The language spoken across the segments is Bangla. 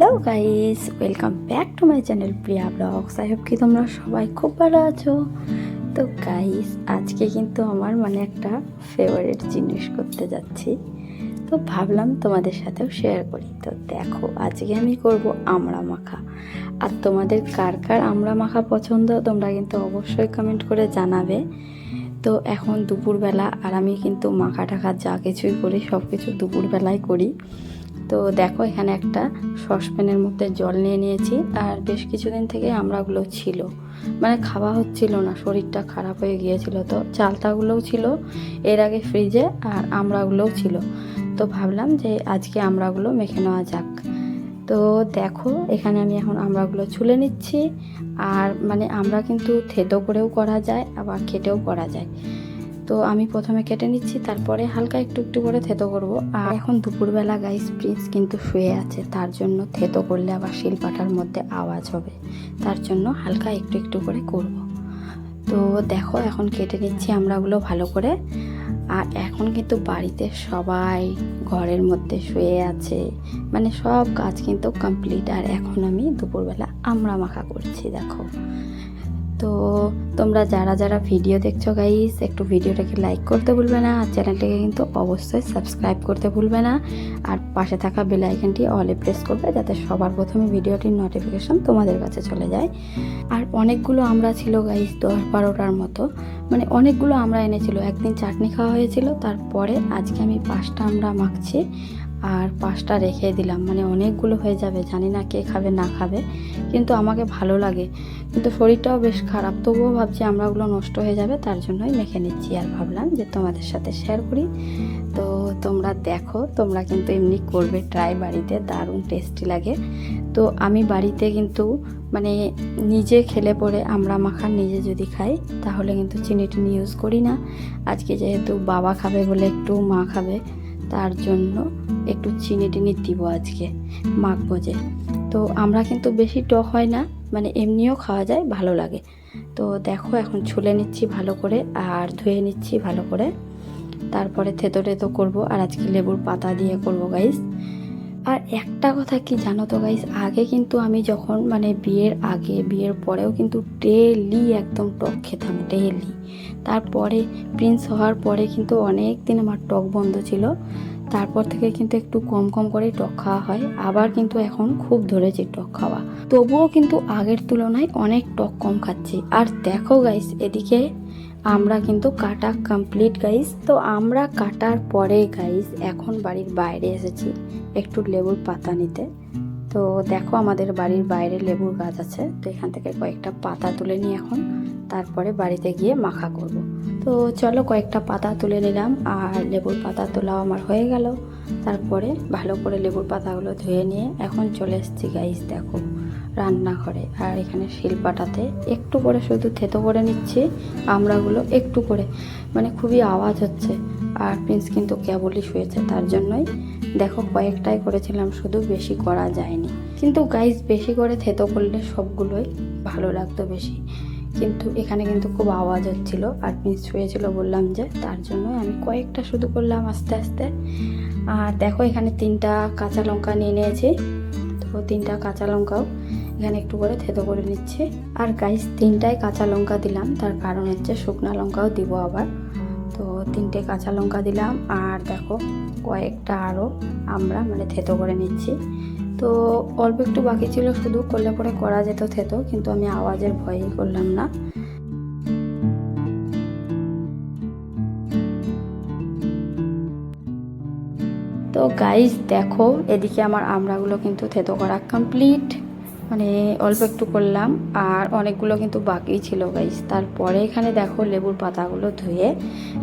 Hello guys, welcome back to my channel Priya blogs. I hope কি তোমরা সবাই খুব ভালো আছো। তো গাইস, আজকে কিন্তু আমার একটা ফেভারিট জিনিস করতে যাচ্ছি, তো ভাবলাম তোমাদের সাথেও শেয়ার করি। তো দেখো, আজকে আমি করব আমড়া মাখা। আর তোমাদের কার কার আমড়া মাখা পছন্দ তোমরা কিন্তু অবশ্যই কমেন্ট করে জানাবে। তো এখন দুপুরবেলা, আর আমি কিন্তু মাখা টাখা যা কিছুই করি সব কিছু দুপুরবেলায় করি। তো দেখো, এখানে একটা সসপ্যানের মধ্যে জল নিয়ে নিয়েছি। আর বেশ কিছুদিন থেকে আমড়াগুলো ছিল, খাওয়া হচ্ছিল না, শরীরটা খারাপ হয়ে গিয়েছিল। তো চালতাগুলোও ছিল এর আগে ফ্রিজে, আর আমড়াগুলোও ছিল। তো ভাবলাম যে আজকে আমড়াগুলো মেখে নেওয়া যাক। তো দেখো, এখানে আমি এখন আমড়াগুলো ছুলে নিচ্ছি। আর আমড়া কিন্তু থেতো করেও করা যায়, আবার কেটেও করা যায়। তো আমি প্রথমে কেটে নিচ্ছি, তারপরে হালকা একটু একটু করে থেতো করব। আর এখন দুপুরবেলা গাইস, প্রিন্স কিন্তু শুয়ে আছে, তার জন্য থেতো করলে আবার শিলপাটার মধ্যে আওয়াজ হবে, তার জন্য হালকা একটু একটু করে করব। তো দেখো, এখন কেটে নিচ্ছি আমড়াগুলো ভালো করে। আর এখন কিন্তু বাড়িতে সবাই ঘরের মধ্যে শুয়ে আছে, সব কাজ কিন্তু কমপ্লিট। আর এখন আমি দুপুরবেলা আমড়া মাখা করছি, দেখো। তো তোমরা যারা যারা ভিডিও দেখছো গাইস, একটু ভিডিওটাকে লাইক করতে ভুলবে না, আর চ্যানেলটাকে কিন্তু অবশ্যই সাবস্ক্রাইব করতে ভুলবে না। আর পাশে থাকা বেল আইকনটি অলে প্রেস করবে, যাতে সবার প্রথমে ভিডিওটির নোটিফিকেশন তোমাদের কাছে চলে যায়। আর অনেকগুলো আমড়া ছিল গাইস, 10-12টার মতো, অনেকগুলো আমড়া এনেছিল। একদিন চাটনি খাওয়া হয়েছিল, তারপরে আজকে আমি 5টা আমড়া মাখছি। আর 5টা রেখে দিলাম, অনেকগুলো হয়ে যাবে, জানি না কে খাবে না খাবে, কিন্তু আমাকে ভালো লাগে। কিন্তু শরীরটাও বেশ খারাপ, তবুও ভাবছি আমড়াগুলো নষ্ট হয়ে যাবে, তার জন্যই মেখে নিচ্ছি। আর ভাবলাম যে তোমাদের সাথে শেয়ার করি। তো তোমরা দেখো, তোমরা কিন্তু এমনি করবে ট্রাই বাড়িতে, দারুণ টেস্টি লাগে। তো আমি বাড়িতে কিন্তু নিজে খেলে পরে আমড়া মাখা নিজে যদি খাই, তাহলে কিন্তু চিনি টিনি ইউজ করি না। আজকে যেহেতু বাবা খাবে বলে, একটু মা খাবে, তার জন্য একটু চিনি টিনি দিব আজকে, মাখবো যে। তো আমরা কিন্তু বেশি টক হয় না, এমনিও খাওয়া যায়, ভালো লাগে। তো দেখো, এখন ছুলে নিচ্ছি ভালো করে, আর ধুয়ে নিচ্ছি ভালো করে, তারপরে থেতো টেতো করবো। আর আজকে লেবুর পাতা দিয়ে করবো গাইস। আর একটা কথা কি জানো তো গাইস, আগে কিন্তু আমি যখন বিয়ের আগে, বিয়ের পরেও কিন্তু ডেলি একদম টক খেতাম, ডেলি। তারপরে প্রিন্স হওয়ার পরে কিন্তু অনেক দিন আমার টক বন্ধ ছিল, তারপর থেকে কিন্তু একটু কম কম করে টক খাওয়া হয়। আবার কিন্তু এখন খুব ধরেছি টক খাওয়া, তবুও কিন্তু আগের তুলনায় অনেক টক কম খাচ্ছি। আর দেখো গাইস, এদিকে আমরা কিন্তু কাটা কমপ্লিট গাইস। তো আমরা কাটার পরে গাইস, এখন বাড়ির বাইরে এসেছি একটু লেবুর পাতা নিতে। তো দেখো, আমাদের বাড়ির বাইরে লেবুর গাছ আছে, তো এখান থেকে কয়েকটা পাতা তুলে নিয়ে এখন তারপরে বাড়িতে গিয়ে মাখা করব। তো চলো, কয়েকটা পাতা তুলে নিলাম, আর লেবুর পাতা তোলাও আমার হয়ে গেল। তারপরে ভালো করে লেবুর পাতাগুলো ধুয়ে নিয়ে এখন চলে এসেছি গাইস, দেখো, রান্নাঘরে। আর এখানে শিলপাটাতে একটু করে শুধু থেতো করে নিচ্ছি আমড়াগুলো, একটু করে, খুবই আওয়াজ হচ্ছে। আর প্রিন্স কিন্তু কেবলই শুয়েছে, তার জন্যই দেখো কয়েকটাই করেছিলাম, শুধু বেশি করা যায়নি। কিন্তু গাইস, বেশি করে থেতো করলে সবগুলোই ভালো লাগতো বেশি, কিন্তু এখানে কিন্তু খুব আওয়াজ হচ্ছিল, আর প্রিন্স শুয়েছিল বললাম যে, তার জন্য আমি কয়েকটা শুধু করলাম আস্তে আস্তে। আর দেখো, এখানে 3টা কাঁচা লঙ্কা নিয়ে নিয়েছি, তো 3টা কাঁচা লঙ্কাও এখানে একটু করে থেতো করে নিচ্ছি। আর গাইস, 3টাই কাঁচা লঙ্কা দিলাম, তার কারণ হচ্ছে শুকনা লঙ্কাও দিব আবার। তো 3টে কাঁচা লঙ্কা দিলাম, আর দেখো কয়েকটা আরও আমরা থেতো করে নিচ্ছি। তো অল্প একটু বাকি ছিল, শুধু করলে পরে করা যেত থেতো, কিন্তু আমি আওয়াজের ভয়েই করলাম না। তো গাইস দেখো, এদিকে আমার আমড়াগুলো কিন্তু থেতো করা কমপ্লিট, অল্প একটু করলাম, আর অনেকগুলো কিন্তু বাকি ছিল গাইস। তারপরে এখানে দেখো, লেবুর পাতাগুলো ধুয়ে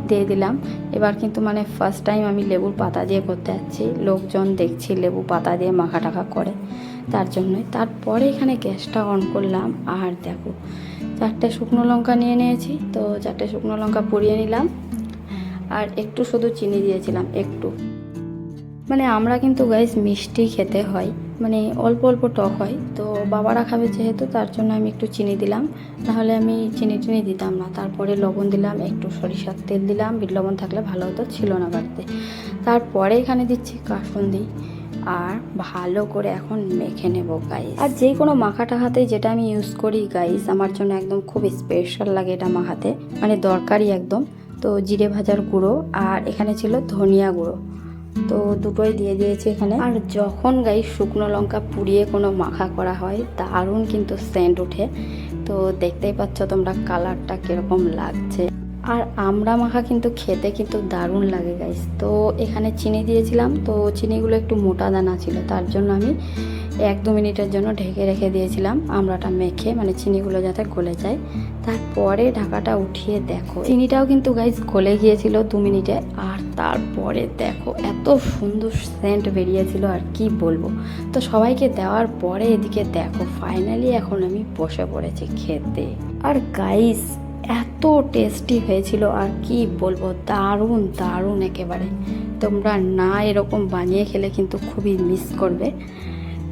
দিয়ে দিলাম। এবার কিন্তু ফার্স্ট টাইম আমি লেবুর পাতা দিয়ে করতে যাচ্ছি, লোকজন দেখছি লেবু পাতা দিয়ে মাখা টাখা করে, তার জন্যই। তারপরে এখানে গ্যাসটা অন করলাম, আর দেখো 4টে শুকনো লঙ্কা নিয়ে নিয়েছি। তো 4টে শুকনো লঙ্কা পুড়িয়ে নিলাম, আর একটু শুধু চিনি দিয়েছিলাম, একটু। আমরা কিন্তু গাইস মিষ্টি খেতে হয়, অল্প অল্প টক হয়। তো বাবারা খাবে যেহেতু, তার জন্য আমি একটু চিনি দিলাম, নাহলে আমি চিনি টিনি দিতাম না। তারপরে লবণ দিলাম, একটু সরিষার তেল দিলাম, বিট লবণ থাকলে ভালো হতো, ছিল না বাড়িতে। তারপরে এখানে দিচ্ছি কাসুন্দি। আর ভালো করে এখন মেখে নেব গাইস। আর যে কোনো মাখা টাখাতে যেটা আমি ইউজ করি গাইস, আমার জন্য একদম খুব স্পেশাল লাগে এটা মাখাতে, মানে দরকারি একদম। তো জিরে ভাজার গুঁড়ো আর এখানে ছিল ধনিয়া গুঁড়ো, তো দুটোই দিয়ে দিয়েছি এখানে। আর যখন গাইস শুকনো লঙ্কা পুড়িয়ে কোনো মাখা করা হয় দারুণ কিন্তু সেন্ট ওঠে। তো দেখতেই পাচ্ছ তোমরা কালারটা কিরকম লাগছে। আর আমড়া মাখা কিন্তু খেতে কিন্তু দারুণ লাগে গাইস। তো এখানে চিনি দিয়েছিলাম, তো চিনিগুলো একটু মোটা দানা ছিল, তার জন্য আমি 1-2 মিনিটের জন্য ঢেকে রেখে দিয়েছিলাম আমড়াটা মেখে, মানে চিনিগুলো যাতে গলে যায়। তারপরে ঢাকাটা উঠিয়ে দেখো চিনিটাও কিন্তু গাইস গলে গিয়েছিল 2 মিনিটে। আর তারপরে দেখো এত সুন্দর সেন্ট বেরিয়েছিল আর কি বলবো। তো সবাইকে দেওয়ার পরে এদিকে দেখো ফাইনালি এখন আমি বসে পড়েছি খেতে। আর গাইস এত টেস্টি হয়েছিল আর কি বলবো, দারুণ দারুণ একেবারে। তোমরা না এরকম বানিয়ে খেলে কিন্তু খুবই মিস করবে।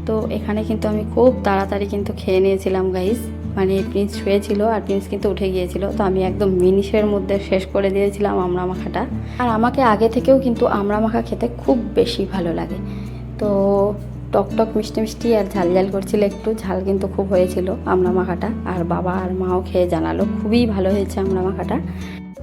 তো এখানে কিন্তু আমি খুব তাড়াতাড়ি কিন্তু খেয়ে নিয়েছিলাম গাইস, মানে প্রিন্স শুয়েছিল আর প্রিন্স কিন্তু উঠে গিয়েছিল, তো আমি একদম মিনিটের মধ্যে শেষ করে দিয়েছিলাম আমড়া মাখাটা। আর আমাকে আগে থেকেও কিন্তু আমড়া মাখা খেতে খুব বেশি ভালো লাগে। তো টক মিষ্টি মিষ্টি আর ঝাল ঝাল করছিল, একটু ঝাল কিন্তু খুব হয়েছিল আমড়া মাখাটা। আর বাবা আর মাও খেয়ে জানালো খুবই ভালো হয়েছে আমড়া মাখাটা।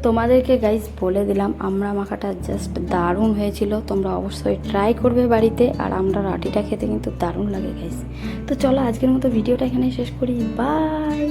তোমাদেরকে গাইস বলে দিলাম আমড়া মাখাটা জাস্ট দারুণ হয়েছিল, তোমরা অবশ্যই ট্রাই করবে বাড়িতে। আর আমরা রাটিটা খেতে কিন্তু দারুণ লাগে গাইস। তো চলো আজকের মতো ভিডিওটা এখানে শেষ করি, বাই।